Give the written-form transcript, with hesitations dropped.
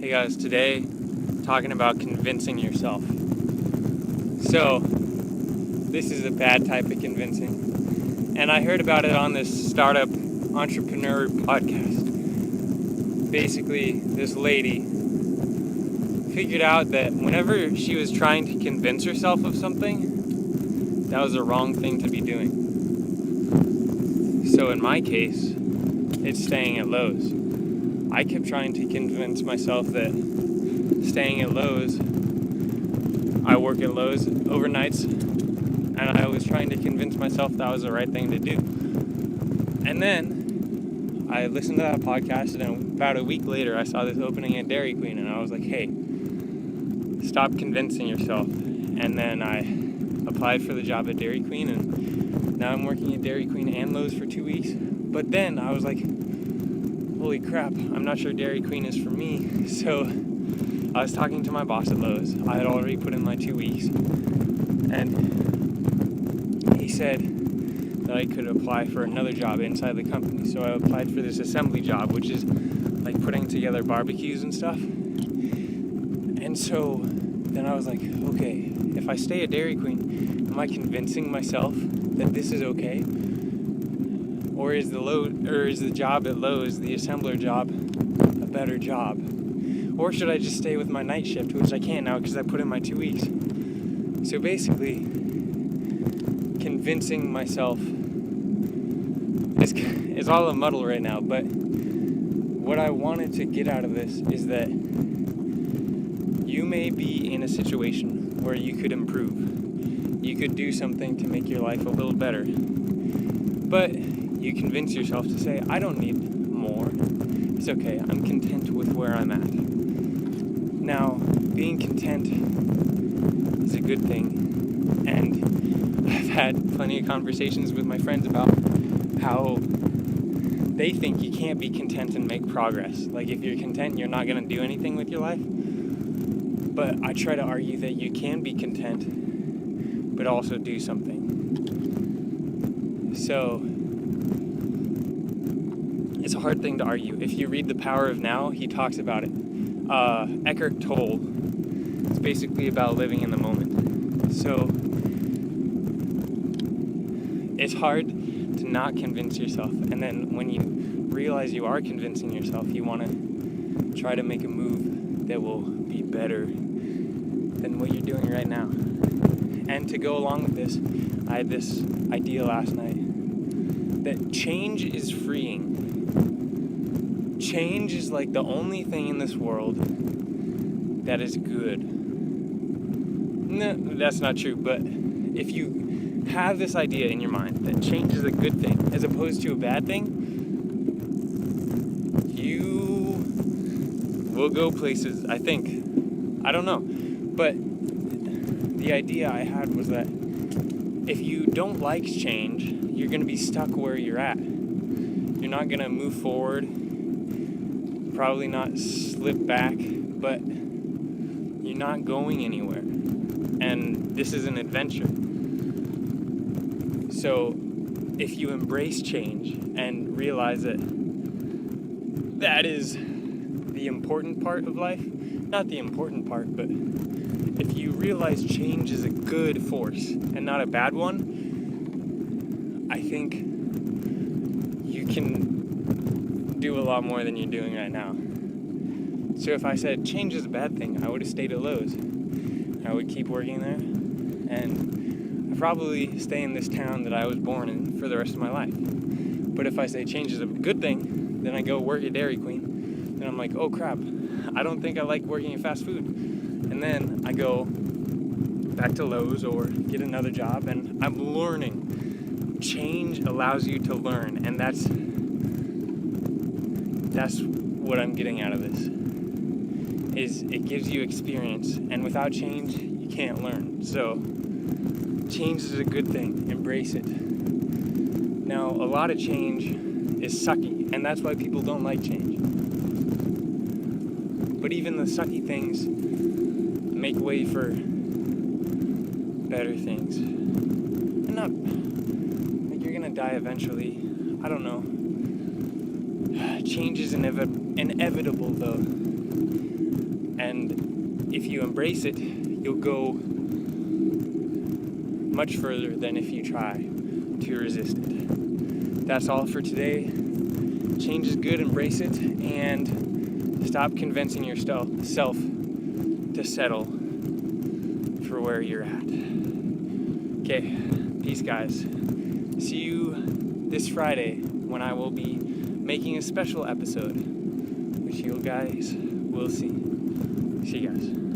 Hey guys, today talking about convincing yourself. So, this is a bad type of convincing. And I heard about it on this startup entrepreneur podcast. Basically, this lady figured out that whenever she was trying to convince herself of something, that was the wrong thing to be doing. So in my case, it's staying at Lowe's. I kept trying to convince myself that staying at Lowe's, I work at Lowe's overnights, and I was trying to convince myself that was the right thing to do. And then I listened to that podcast, and about a week later, I saw this opening at Dairy Queen, and I was like, hey, stop convincing yourself. And then I applied for the job at Dairy Queen, and now I'm working at Dairy Queen and Lowe's for 2 weeks. But then I was like, holy crap, I'm not sure Dairy Queen is for me. So I was talking to my boss at Lowe's. I had already put in my 2 weeks. And he said that I could apply for another job inside the company. So I applied for this assembly job, which is like putting together barbecues and stuff. And so then I was like, okay, if I stay at Dairy Queen, am I convincing myself that this is okay? Or is the job at Lowe's, the assembler job, a better job? Or should I just stay with my night shift, which I can't now because I put in my 2 weeks? So basically, convincing myself is all a muddle right now. But what I wanted to get out of this is that you may be in a situation where you could improve. You could do something to make your life a little better. But you convince yourself to say, I don't need more. It's okay. I'm content with where I'm at. Now, being content is a good thing. And I've had plenty of conversations with my friends about how they think you can't be content and make progress. Like if you're content, you're not going to do anything with your life. But I try to argue that you can be content, but also do something. So it's a hard thing to argue. If you read The Power of Now, he talks about it. Eckhart Tolle. It's basically about living in the moment. So it's hard to not convince yourself. And then when you realize you are convincing yourself, you want to try to make a move that will be better than what you're doing right now. And to go along with this, I had this idea last night that change is freeing. Change is like the only thing in this world that is good. No, that's not true, but if you have this idea in your mind that change is a good thing as opposed to a bad thing, you will go places, I think. I don't know. But the idea I had was that if you don't like change, you're going to be stuck where you're at. You're not going to move forward, probably not slip back, but you're not going anywhere. And this is an adventure. So if you embrace change and realize that that is the important part of life, not the important part, but if you realize change is a good force and not a bad one, I think you can do a lot more than you're doing right now. So if I said change is a bad thing, I would have stayed at Lowe's. I would keep working there, and I'd probably stay in this town that I was born in for the rest of my life. But if I say change is a good thing, then I go work at Dairy Queen, and I'm like, oh crap, I don't think I like working at fast food. And then I go back to Lowe's or get another job, and I'm learning. Change allows you to learn, and that's what I'm getting out of this. Is it gives you experience, and without change, you can't learn. So change is a good thing. Embrace it. Now, a lot of change is sucky, and that's why people don't like change. But even the sucky things make way for better things. And not like you're gonna die eventually. I don't know. Change is inevitable though. And if you embrace it, you'll go much further than if you try to resist it. That's all for today. Change is good, embrace it, and stop convincing yourself to settle for where you're at. Okay, peace guys. See you this Friday when I will be making a special episode, which you guys will see. See you guys.